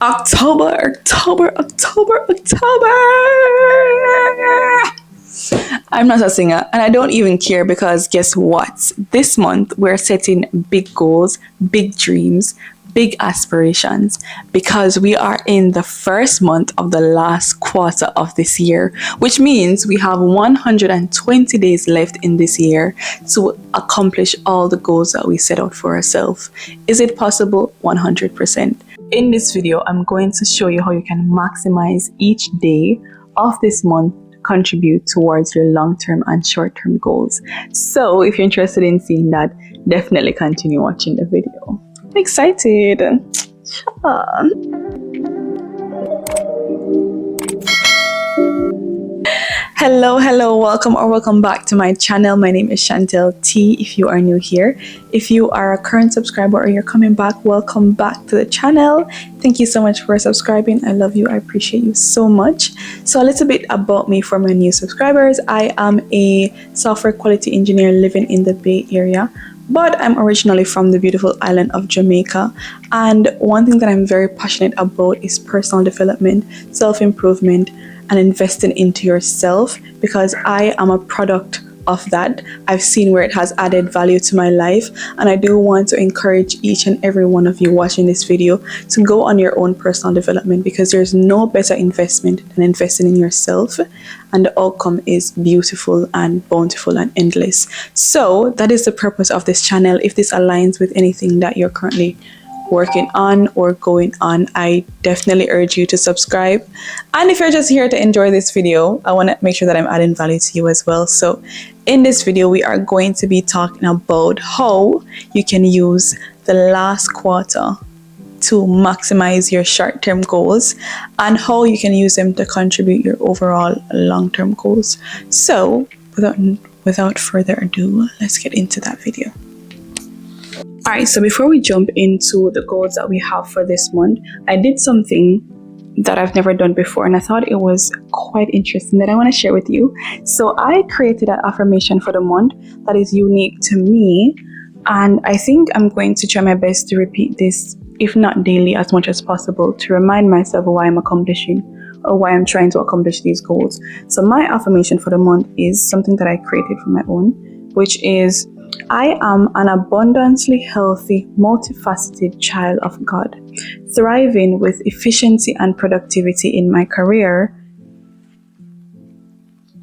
October. I'm not a singer and I don't even care because guess what? This month we're setting big goals, big dreams, big aspirations because we are in the first month of the last quarter of this year, which means we have 120 days left in this year to accomplish all the goals that we set out for ourselves. Is it possible? 100%. In this video, I'm going to show you how you can maximize each day of this month contribute towards your long-term and short-term goals. So if you're interested in seeing that, definitely continue watching the video. I'm excited. Hello, welcome back to my channel. My name is Chantel T if you are new here. If you are a current subscriber or you're coming back, welcome back to the channel. Thank you so much for subscribing. I love you. I appreciate you so much. So a little bit about me for my new subscribers. I am a software quality engineer living in the Bay Area, but I'm originally from the beautiful island of Jamaica. And one thing that I'm very passionate about is personal development, self-improvement, and investing into yourself because I am a product of that. I've seen where it has added value to my life, and I do want to encourage each and every one of you watching this video to go on your own personal development because there's no better investment than investing in yourself, and the outcome is beautiful and bountiful and endless. So that is the purpose of this channel. If this aligns with anything that you're currently working on or going on, I definitely urge you to subscribe. And if you're just here to enjoy this video, I want to make sure that I'm adding value to you as well. So in this video, we are going to be talking about how you can use the last quarter to maximize your short-term goals and how you can use them to contribute your overall long-term goals. So without further ado, let's get into that video. Alright, so before we jump into the goals that we have for this month, I did something that I've never done before and I thought it was quite interesting that I want to share with you. So I created an affirmation for the month that is unique to me, and I think I'm going to try my best to repeat this, if not daily, as much as possible to remind myself of why I'm accomplishing or why I'm trying to accomplish these goals. So my affirmation for the month is something that I created for my own, which is: I am an abundantly healthy, multifaceted child of God, thriving with efficiency and productivity in my career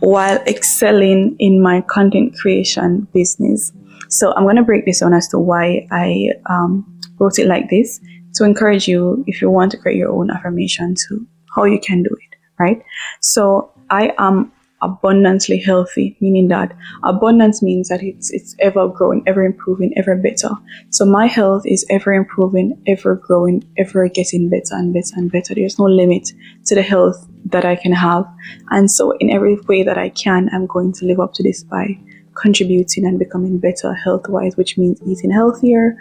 while excelling in my content creation business. So I'm going to break this down as to why I wrote it like this, to encourage you, if you want to create your own affirmation, to how you can do it, right? So I am abundantly healthy, meaning that abundance means that it's ever growing, ever improving, ever better. So my health is ever improving, ever growing, ever getting better and better and better. There's no limit to the health that I can have, and so in every way that I can, I'm going to live up to this by contributing and becoming better health-wise, which means eating healthier,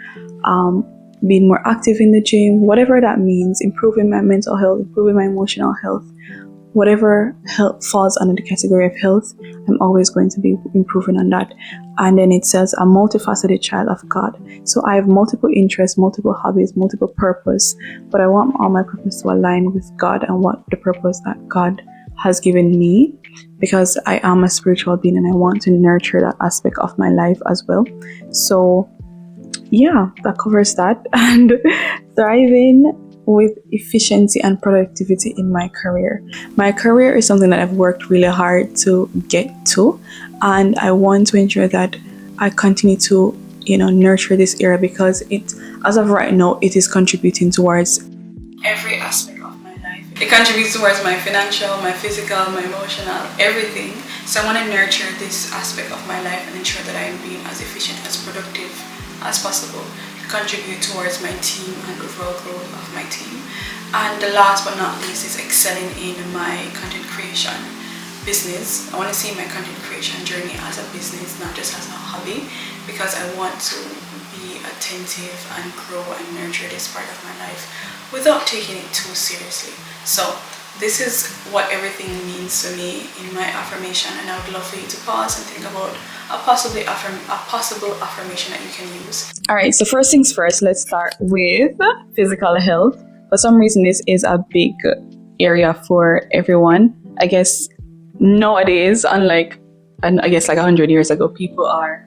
being more active in the gym, whatever that means, improving my mental health, improving my emotional health. Whatever health falls under the category of health, I'm always going to be improving on that. And then it says a multifaceted child of God. So I have multiple interests, multiple hobbies, multiple purpose, but I want all my purpose to align with God and what the purpose that God has given me, because I am a spiritual being and I want to nurture that aspect of my life as well. So yeah, that covers that. And thriving with efficiency and productivity in my career. My career is something that I've worked really hard to get to, and I want to ensure that I continue to, nurture this area because it, as of right now, it is contributing towards every aspect of my life. It contributes towards my financial, my physical, my emotional, everything. So I want to nurture this aspect of my life and ensure that I am being as efficient, as productive as possible, contribute towards my team and overall growth of my team. And the last but not least is excelling in my content creation business. I want to see my content creation journey as a business, not just as a hobby, because I want to be attentive and grow and nurture this part of my life without taking it too seriously. So this is what everything means to me in my affirmation, and I would love for you to pause and think about a possible affirmation that you can use. All right, so first things first, let's start with physical health. for some reason, this is a big area for everyone. I guess nowadays, unlike, and I guess like 100 years ago, people are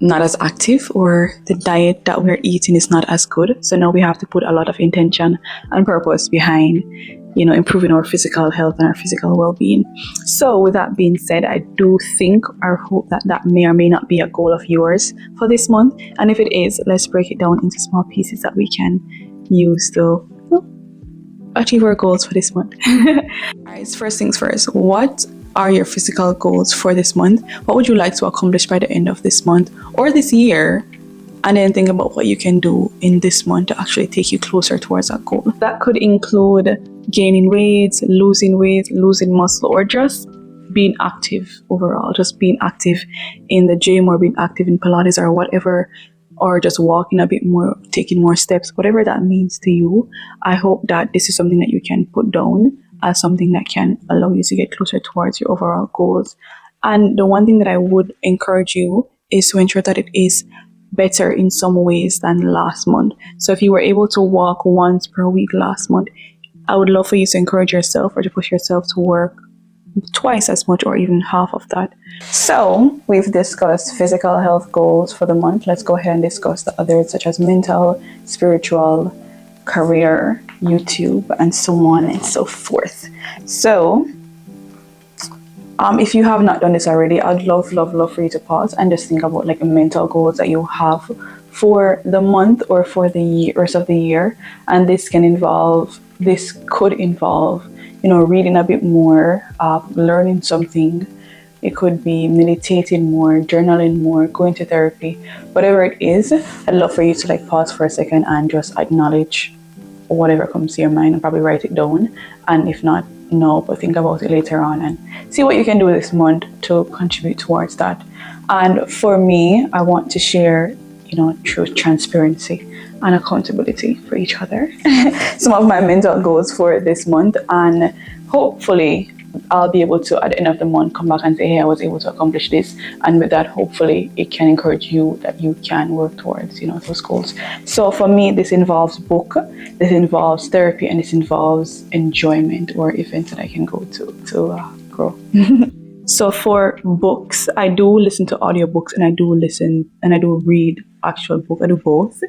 not as active, or the diet that we're eating is not as good. So now we have to put a lot of intention and purpose behind, improving our physical health and our physical well-being. So with that being said, I do think or hope that that may or may not be a goal of yours for this month. And if it is, let's break it down into small pieces that we can use to achieve our goals for this month. Alright, first things first, what are your physical goals for this month? What would you like to accomplish by the end of this month or this year? And then think about what you can do in this month to actually take you closer towards that goal. That could include gaining weight, losing muscle, or just being active overall, just being active in the gym or being active in Pilates or whatever, or just walking a bit more, taking more steps, whatever that means to you. I hope that this is something that you can put down as something that can allow you to get closer towards your overall goals. And the one thing that I would encourage you is to ensure that it is better in some ways than last month. So if you were able to walk once per week last month, I would love for you to encourage yourself or to push yourself to work twice as much or even half of that. So we've discussed physical health goals for the month. Let's go ahead and discuss the others, such as mental, spiritual, career, YouTube, and so on and so forth. So if you have not done this already, I'd love for you to pause and just think about like mental goals that you have for the month or for the rest of the year. And this could involve, reading a bit more, learning something. It could be meditating more, journaling more, going to therapy, whatever it is. I'd love for you to like pause for a second and just acknowledge whatever comes to your mind and probably write it down. And if not, no, but think about it later on and see what you can do this month to contribute towards that. And for me, I want to share, through transparency and accountability for each other, some of my mental goals for this month. And hopefully I'll be able to, at the end of the month, come back and say, hey, I was able to accomplish this. And with that, hopefully it can encourage you that you can work towards, those goals. So for me, this involves book, this involves therapy, and this involves enjoyment or events that I can go to grow. So for books, I do listen to audiobooks and I do read actual book. I do both.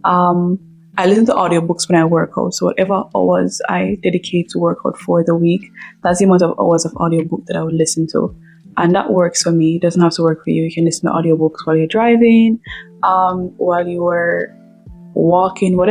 I listen to audiobooks when I work out. So whatever hours I dedicate to work out for the week, that's the amount of hours of audiobook that I would listen to. And that works for me. It doesn't have to work for you. You can listen to audiobooks while you're driving, while you're walking, while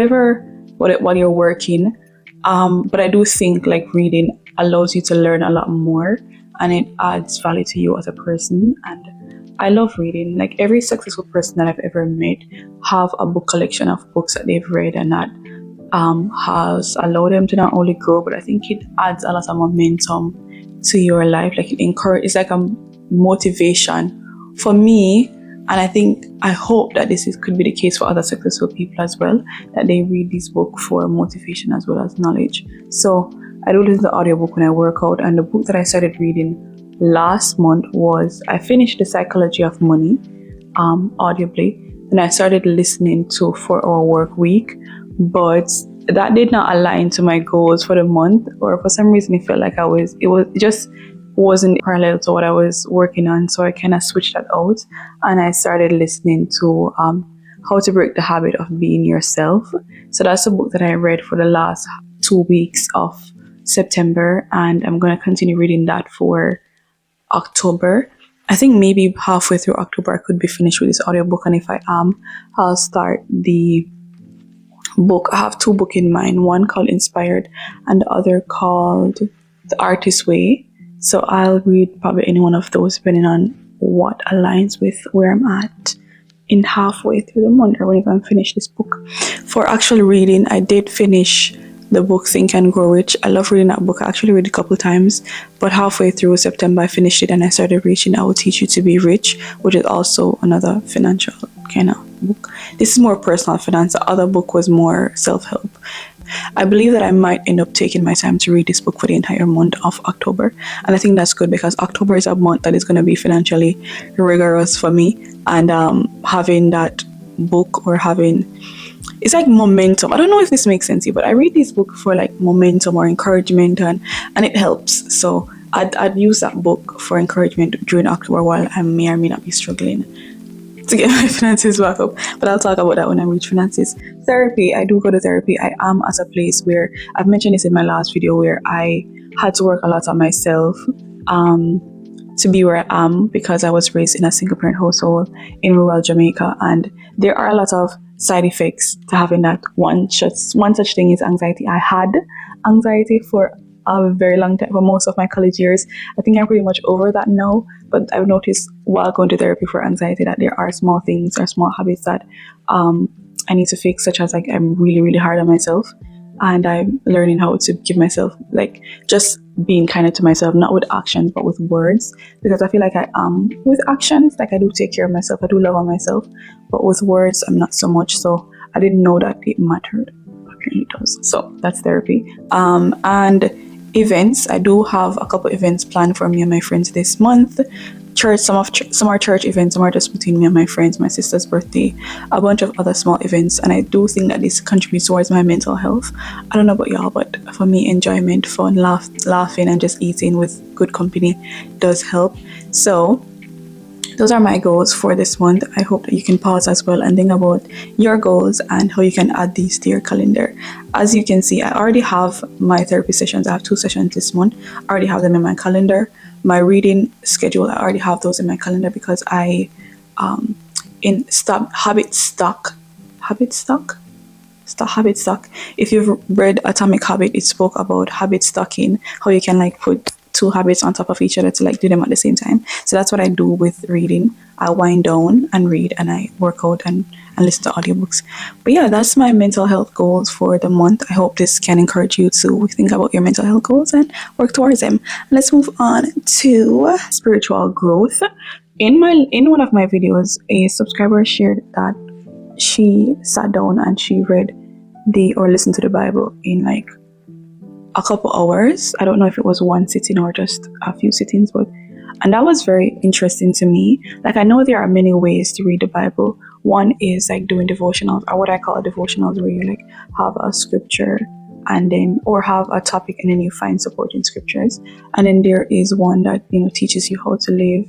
you're working. But I do think like reading allows you to learn a lot more and it adds value to you as a person. And I love reading. Like every successful person that I've ever met have a book collection of books that they've read, and that has allowed them to not only grow, but I think it adds a lot of momentum to your life. Like it's like a motivation for me. And I hope that could be the case for other successful people as well, that they read this book for motivation as well as knowledge. So I do listen to the audiobook when I work out, and the book that I started reading last month I finished The Psychology of Money audibly, and I started listening to 4-Hour Work Week, but that did not align to my goals for the month, or for some reason it felt like it just wasn't parallel to what I was working on. So I kind of switched that out and I started listening to How to Break the Habit of Being Yourself. So that's a book that I read for the last 2 weeks of September, and I'm going to continue reading that for October. I think maybe halfway through October I could be finished with this audiobook, and if I am, I'll start the book. I have 2 books in mind, one called Inspired and the other called The Artist's Way. So I'll read probably any one of those depending on what aligns with where I'm at in halfway through the month, or whenever I'm finished this book. For actual reading, I did finish the book Think and Grow Rich. I love reading that book. I actually read it a couple times, but halfway through September I finished it and I started reading I Will Teach You to Be Rich, which is also another financial kind of book. This is more personal finance. The other book was more self-help. I believe that I might end up taking my time to read this book for the entire month of October, and I think that's good because October is a month that is going to be financially rigorous for me, and having that book or having it's like momentum. I don't know if this makes sense to you, but I read this book for like momentum or encouragement, and it helps. So I'd use that book for encouragement during October while I may or may not be struggling to get my finances back up. But I'll talk about that when I reach finances. Therapy, I do go to therapy. I am at a place where I've mentioned this in my last video where I had to work a lot on myself to be where I am because I was raised in a single parent household in rural Jamaica, and there are a lot of side effects to having that. One such thing is anxiety. I had anxiety for a very long time, for most of my college years. I think I'm pretty much over that now, but I've noticed while going to therapy for anxiety that there are small things or small habits that I need to fix, such as like I'm really, really hard on myself, and I'm learning how to give myself, like, just being kinder to myself, not with actions but with words, because I feel like I am with actions, like I do take care of myself, I do love on myself, but with words I'm not so much. So I didn't know that it mattered. Apparently it does. So that's therapy. And events, I do have a couple events planned for me and my friends this month. Church, some are church events, some are just between me and my friends, my sister's birthday, a bunch of other small events, and I do think that this contributes towards my mental health. I don't know about y'all, but for me, enjoyment, fun, laughing, and just eating with good company does help. So those are my goals for this month. I hope that you can pause as well and think about your goals and how you can add these to your calendar. As you can see, I already have my therapy sessions. I have 2 sessions this month. I already have them in my calendar. My reading schedule, I already have those in my calendar because I Habit Stock. If you've read Atomic Habit, it spoke about habit stocking, how you can like put 2 habits on top of each other to like do them at the same time. So that's what I do with reading. I wind down and read, and I work out and listen to audiobooks. But yeah, that's my mental health goals for the month. I hope this can encourage you to think about your mental health goals and work towards them. Let's move on to spiritual growth. In one of my videos, a subscriber shared that she sat down and she read or listened to the Bible in like a couple hours. I don't know if it was one sitting or just a few sittings, and that was very interesting to me. Like, I know there are many ways to read the Bible. One is like doing devotionals, or what I call devotionals, where you like have a scripture and then, or have a topic and then you find supporting scriptures. And then there is one that, teaches you how to live.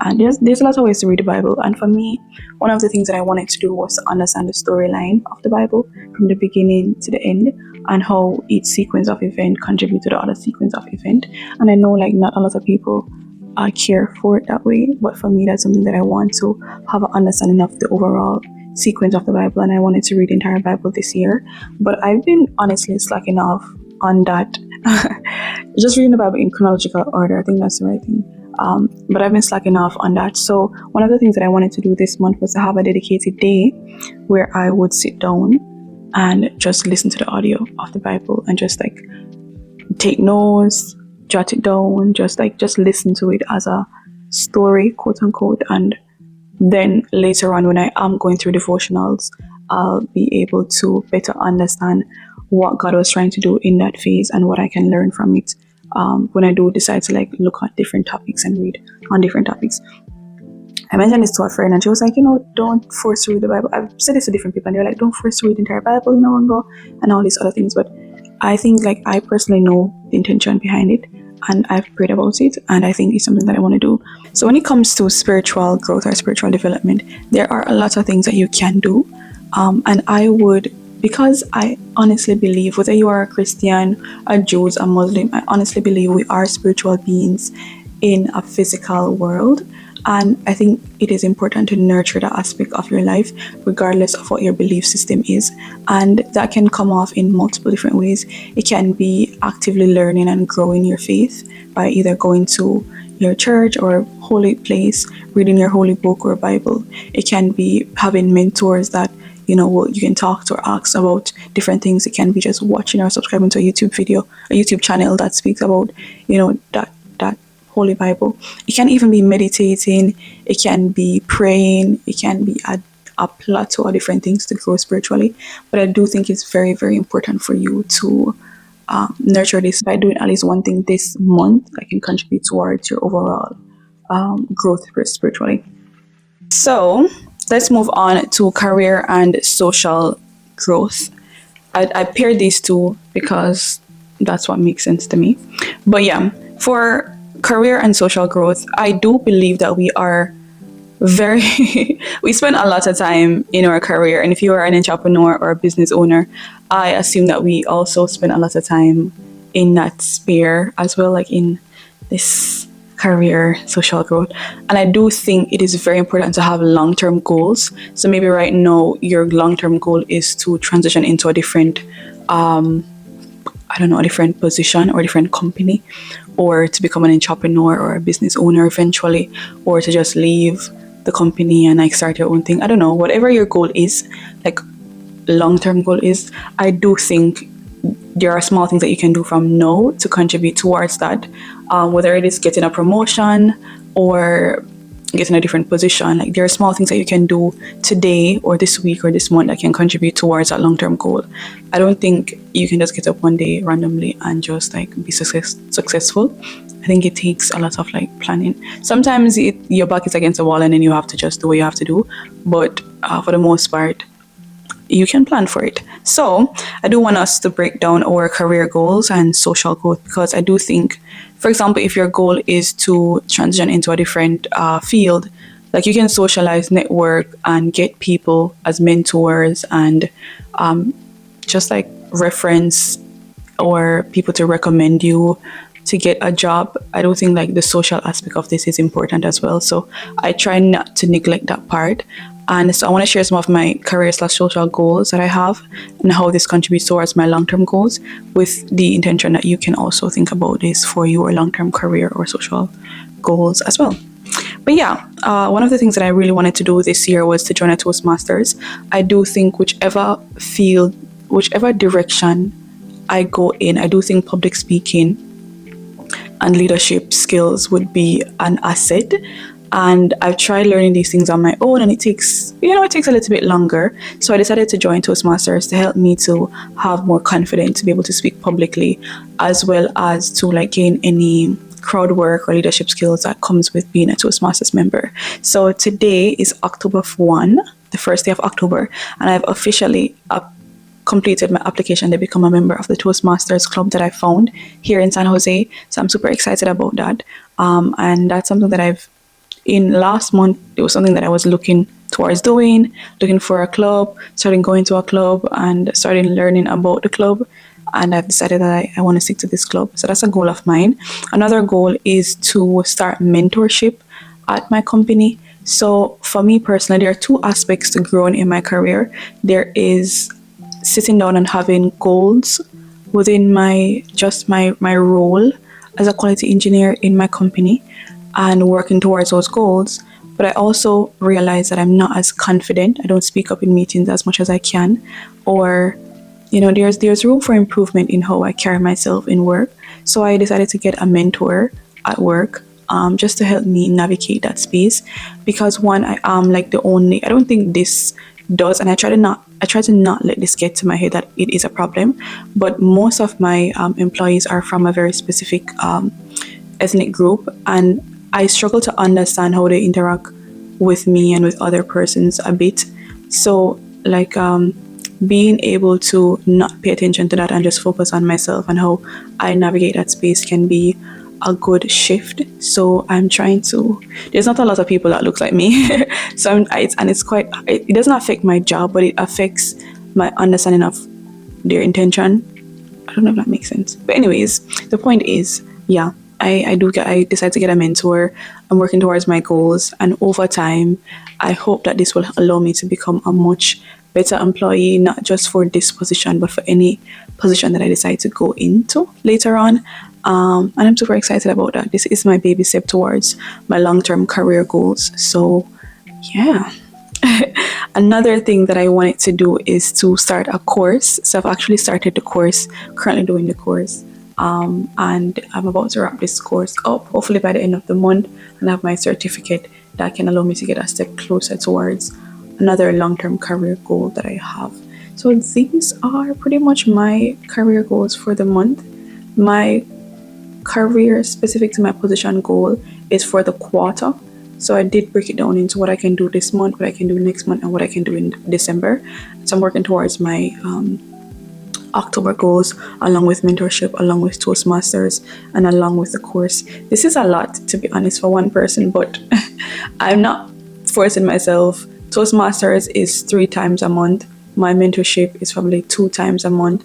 And there's a lot of ways to read the Bible. And for me, one of the things that I wanted to do was to understand the storyline of the Bible from the beginning to the end, and how each sequence of event contribute to the other sequence of event. And I know like not a lot of people care for it that way, but for me that's something that I want to have an understanding of the overall sequence of the Bible, and I wanted to read the entire Bible this year. But I've been honestly slacking off on that. Just reading the Bible in chronological order, I think that's the right thing. But I've been slacking off on that. So one of the things that I wanted to do this month was to have a dedicated day where I would sit down and just listen to the audio of the Bible and just like take notes, jot it down, just listen to it as a story, quote unquote. And then later on, when I am going through devotionals, I'll be able to better understand what God was trying to do in that phase and what I can learn from it when I do decide to like look at different topics and read on different topics. I mentioned this to a friend and she was like, don't force to read the Bible. I've said this to different people and they're like, don't force to read the entire Bible, and go and all these other things. But I think like I personally know the intention behind it, and I've prayed about it, and I think it's something that I want to do. So when it comes to spiritual growth or spiritual development, there are a lot of things that you can do. And I would, because I honestly believe, whether you are a Christian, a Jew, a Muslim, I honestly believe we are spiritual beings in a physical world. And I think it is important to nurture that aspect of your life, regardless of what your belief system is. And that can come off in multiple different ways. It can be actively learning and growing your faith by either going to your church or holy place, reading your holy book or Bible. It can be having mentors that you can talk to or ask about different things. It can be just watching or subscribing to a YouTube channel that speaks about that Holy Bible. It can even be meditating, it can be praying, it can be a plethora of different things to grow spiritually. But I do think it's very, very important for you to nurture this by doing at least one thing this month that can contribute towards your overall growth spiritually. So let's move on to career and social growth. I pair these two because that's what makes sense to me. But yeah, for career and social growth, I do believe that we are very we spend a lot of time in our career, and if you are an entrepreneur or a business owner, I assume that we also spend a lot of time in that sphere as well, like in this career social growth. And I do think it is very important to have long-term goals. So maybe right now your long-term goal is to transition into a different I don't know, a different position or a different company, or to become an entrepreneur or a business owner eventually, or to just leave the company and like start your own thing. I don't know, whatever your goal is, like long-term goal is, I do think there are small things that you can do from now to contribute towards that. Whether it is getting a promotion or getting a different position, like there are small things that you can do today or this week or this month that can contribute towards that long-term goal. I don't think you can just get up one day randomly and just like be successful. I think it takes a lot of like planning. Sometimes your back is against the wall and then you have to just do what you have to do. But for the most part, you can plan for it. So I do want us to break down our career goals and social growth, because I do think, for example, if your goal is to transition into a different field, like you can socialize, network, and get people as mentors and just like reference or people to recommend you to get a job. I don't think like the social aspect of this is important as well. So I try not to neglect that part. And so I want to share some of my career/social goals that I have and how this contributes towards my long-term goals, with the intention that you can also think about this for your long-term career or social goals as well. But yeah, one of the things that I really wanted to do this year was to join a Toastmasters. I do think whichever field, whichever direction I go in, I do think public speaking and leadership skills would be an asset. And I've tried learning these things on my own, and it takes a little bit longer. So I decided to join Toastmasters to help me to have more confidence to be able to speak publicly, as well as to like gain any crowd work or leadership skills that comes with being a Toastmasters member. So today is October 1, the first day of October, and I've officially completed my application to become a member of the Toastmasters club that I found here in San Jose. So I'm super excited about that. And that's something that in last month, it was something that I was looking towards doing, looking for a club, starting going to a club and starting learning about the club. And I've decided that I want to stick to this club. So that's a goal of mine. Another goal is to start mentorship at my company. So for me personally, there are two aspects to growing in my career. There is sitting down and having goals within my role as a quality engineer in my company, and working towards those goals. But I also realize that I'm not as confident. I don't speak up in meetings as much as I can, or there's room for improvement in how I carry myself in work. So I decided to get a mentor at work, just to help me navigate that space. Because one, I don't think this does, and I try to not let this get to my head that it is a problem. But most of my employees are from a very specific ethnic group, and I struggle to understand how they interact with me and with other persons a bit. So like being able to not pay attention to that and just focus on myself and how I navigate that space can be a good shift. So I'm trying to, there's not a lot of people that look like me. So it doesn't affect my job, but it affects my understanding of their intention. I don't know if that makes sense. But anyways, the point is, yeah, I decide to get a mentor. I'm working towards my goals, and over time I hope that this will allow me to become a much better employee, not just for this position, but for any position that I decide to go into later on. And I'm super excited about that. This is my baby step towards my long-term career goals. So yeah. Another thing that I wanted to do is to start a course. So I've actually started the course, currently doing the course. And I'm about to wrap this course up, hopefully by the end of the month, and have my certificate that can allow me to get a step closer towards another long-term career goal that I have. So these are pretty much my career goals for the month. My career specific to my position goal is for the quarter. So I did break it down into what I can do this month, what I can do next month, and what I can do in December. So I'm working towards my October goals, along with mentorship, along with Toastmasters, and along with the course. This is a lot, to be honest, for one person, but I'm not forcing myself. Toastmasters is 3 times a month. My mentorship is probably 2 times a month.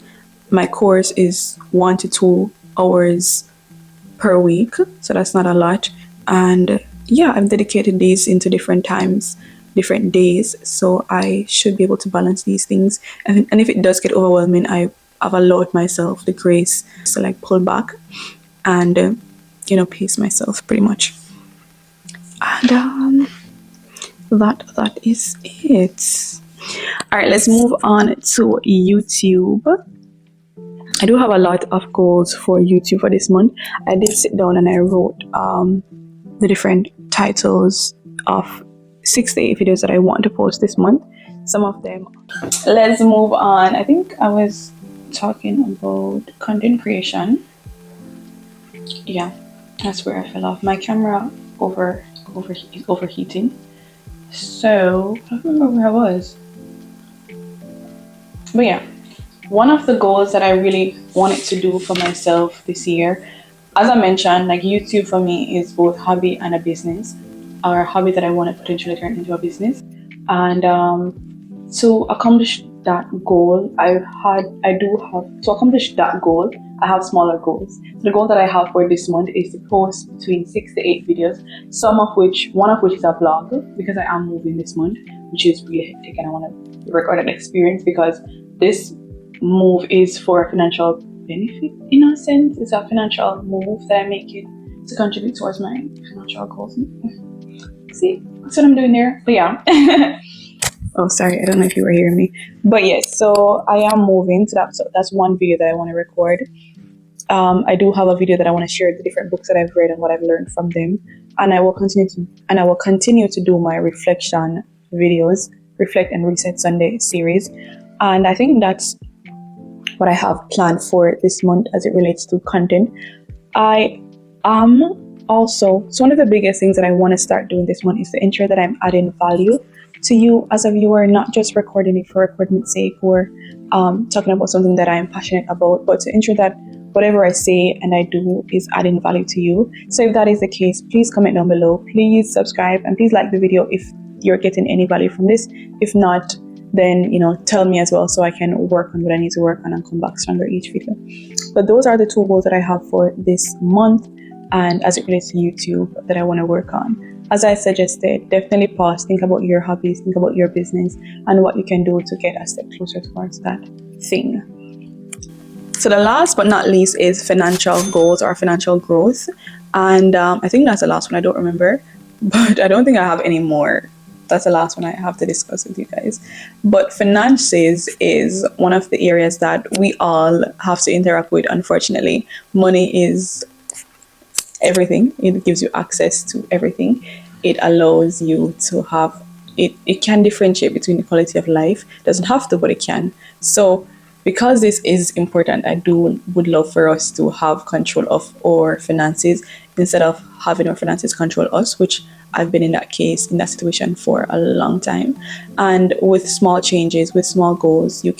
My course is 1 to 2 hours per week, so that's not a lot. And yeah, I've dedicated these into different times, different days, so I should be able to balance these things. And if it does get overwhelming, I've allowed myself the grace to like pull back and pace myself pretty much. And that is it. All right, let's move on to YouTube. I do have a lot of goals for YouTube for this month. I did sit down and I wrote the different titles of 6 to 8 videos that I want to post this month. Some of them. Let's move on. I think I was talking about content creation. Yeah, that's where I fell off. My camera is overheating. So I don't remember where I was. But yeah, one of the goals that I really wanted to do for myself this year, as I mentioned, like YouTube for me is both hobby and a business, or a hobby that I want to potentially turn into a business. And to accomplish that goal, I have smaller goals. So the goal that I have for this month is to post between 6 to 8 videos, one of which is a vlog, because I am moving this month, which is really hectic, and I want to record an experience because this move is for financial benefit. In a sense, it's a financial move that I'm making to contribute towards my financial goals. See, that's what I'm doing there. But yeah. Oh, sorry, I don't know if you were hearing me. But yes, so I am moving to that. So that's one video that I want to record. I do have a video that I want to share the different books that I've read and what I've learned from them. And I will continue to do my reflection videos, Reflect and Reset Sunday series. And I think that's what I have planned for this month as it relates to content. I am also, so one of the biggest things that I want to start doing this month is to ensure that I'm adding value to you as a viewer, not just recording it for recording's sake or talking about something that I'm passionate about, but to ensure that whatever I say and I do is adding value to you. So if that is the case, please comment down below, please subscribe, and please like the video if you're getting any value from this. If not, then tell me as well, so I can work on what I need to work on and come back stronger each video. But those are the 2 goals that I have for this month, and as it relates to YouTube, that I want to work on. As I suggested, definitely pause, think about your hobbies, think about your business, and what you can do to get a step closer towards that thing. So the last but not least is financial goals or financial growth. And I think that's the last one. I don't remember, but I don't think I have any more. That's the last one I have to discuss with you guys. But finances is one of the areas that we all have to interact with. Unfortunately, money is everything. It gives you access to everything. It allows you to have it. It can differentiate between the quality of life. It doesn't have to, but it can. So because this is important, would love for us to have control of our finances instead of having our finances control us, which I've been in that situation for a long time. And with small changes, with small goals, you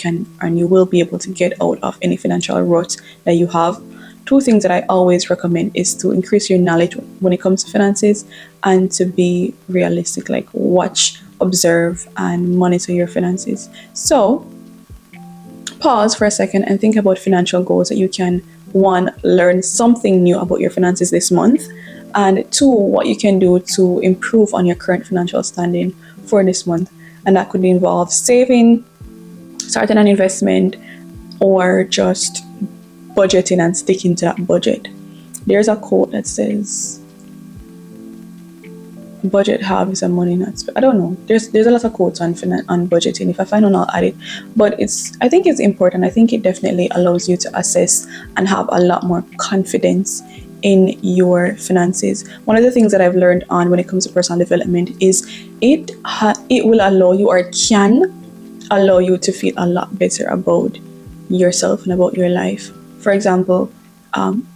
will be able to get out of any financial rut that you have. 2 things that I always recommend is to increase your knowledge when it comes to finances and to be realistic, like watch, observe, and monitor your finances. So pause for a second and think about financial goals that you can, 1, learn something new about your finances this month, and 2, what you can do to improve on your current financial standing for this month. And that could involve saving, starting an investment, or just budgeting and sticking to that budget. There's a quote that says, budget habits and money not spent. I don't know. There's a lot of quotes on budgeting. If I find one, I'll add it. But I think it's important. I think it definitely allows you to assess and have a lot more confidence in your finances. One of the things that I've learned on when it comes to personal development is it will allow you, or can allow you, to feel a lot better about yourself and about your life. For example,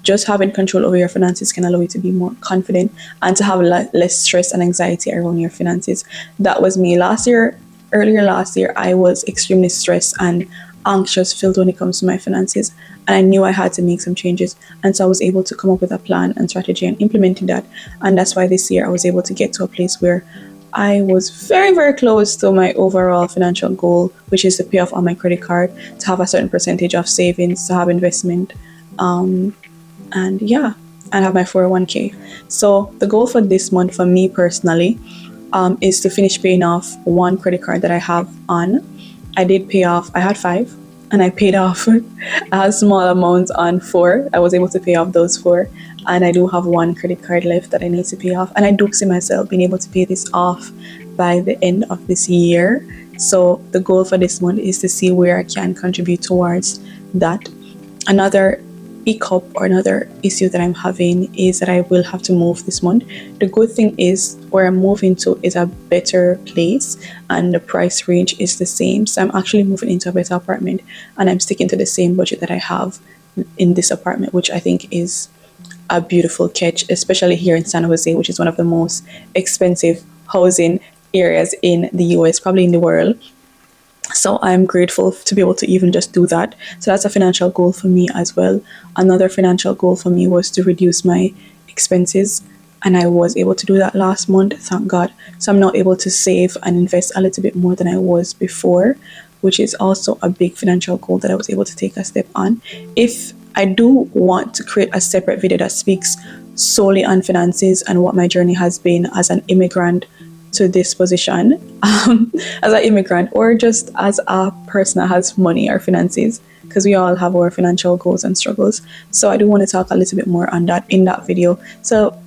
just having control over your finances can allow you to be more confident and to have less stress and anxiety around your finances. That was me last year. Earlier last year, I was extremely stressed and anxious filled when it comes to my finances, and I knew I had to make some changes, and so I was able to come up with a plan and strategy and implementing that. And that's why this year I was able to get to a place where I was very, very close to my overall financial goal, which is to pay off on my credit card, to have a certain percentage of savings, to have investment, and yeah, and have my 401k. So the goal for this month for me personally is to finish paying off one credit card that I have on. I did pay off, I had 5, and I paid off a small amount on 4. I was able to pay off those 4, and I do have one credit card left that I need to pay off, and I do see myself being able to pay this off by the end of this year. So the goal for this month is to see where I can contribute towards that. Another hiccup or another issue that I'm having is that I will have to move this month. The good thing is where I'm moving to is a better place and the price range is the same. So I'm actually moving into a better apartment and I'm sticking to the same budget that I have in this apartment, which I think is a beautiful catch, especially here in San Jose, which is one of the most expensive housing areas in the US, probably in the world. So I'm grateful to be able to even just do that. So that's a financial goal for me as well. Another financial goal for me was to reduce my expenses, and I was able to do that last month, thank God. So I'm now able to save and invest a little bit more than I was before, which is also a big financial goal that I was able to take a step on. If I do want to create a separate video that speaks solely on finances and what my journey has been as an immigrant to this position, as an immigrant or just as a person that has money or finances, because we all have our financial goals and struggles. So I do want to talk a little bit more on that in that video. So,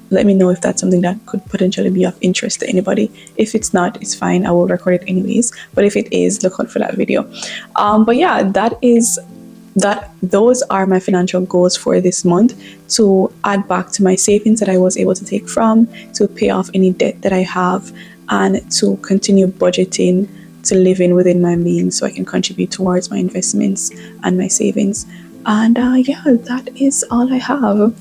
let me know if that's something that could potentially be of interest to anybody. If it's not, it's fine. I will record it anyways. But if it is, look out for that video. But yeah, those are my financial goals for this month, to add back to my savings that I was able to take from, to pay off any debt that I have, and to continue budgeting, to living within my means so I can contribute towards my investments and my savings. And yeah, that is all I have. All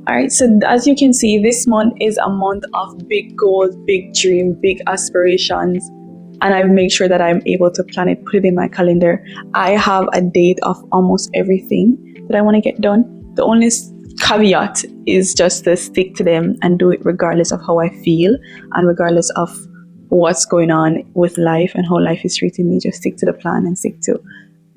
right, so as you can see, this month is a month of big goals, big dreams, big aspirations, and I've made sure that I'm able to plan it, put it in my calendar. I have a date of almost everything that I want to get done. The only caveat is just to stick to them and do it regardless of how I feel and regardless of what's going on with life and how life is treating me. Just stick to the plan and stick to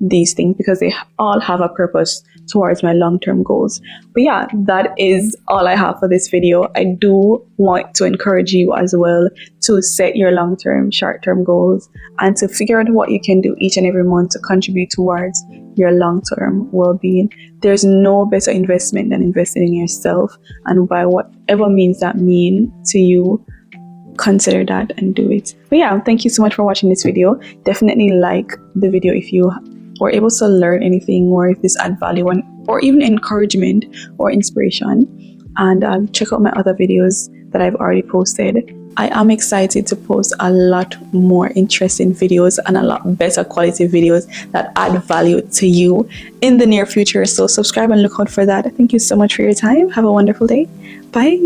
these things because they all have a purpose towards my long-term goals. But yeah, that is all I have for this video. I do want to encourage you as well to set your long-term, short-term goals and to figure out what you can do each and every month to contribute towards your long-term well-being. There's no better investment than investing in yourself, and by whatever means that mean to you, consider that and do it. But yeah, thank you so much for watching this video. Definitely like the video if you were able to learn anything, or if this add value or even encouragement or inspiration. And check out my other videos that I've already posted. I am excited to post a lot more interesting videos and a lot better quality videos that add value to you in the near future. So subscribe and look out for that. Thank you so much for your time. Have a wonderful day. Bye.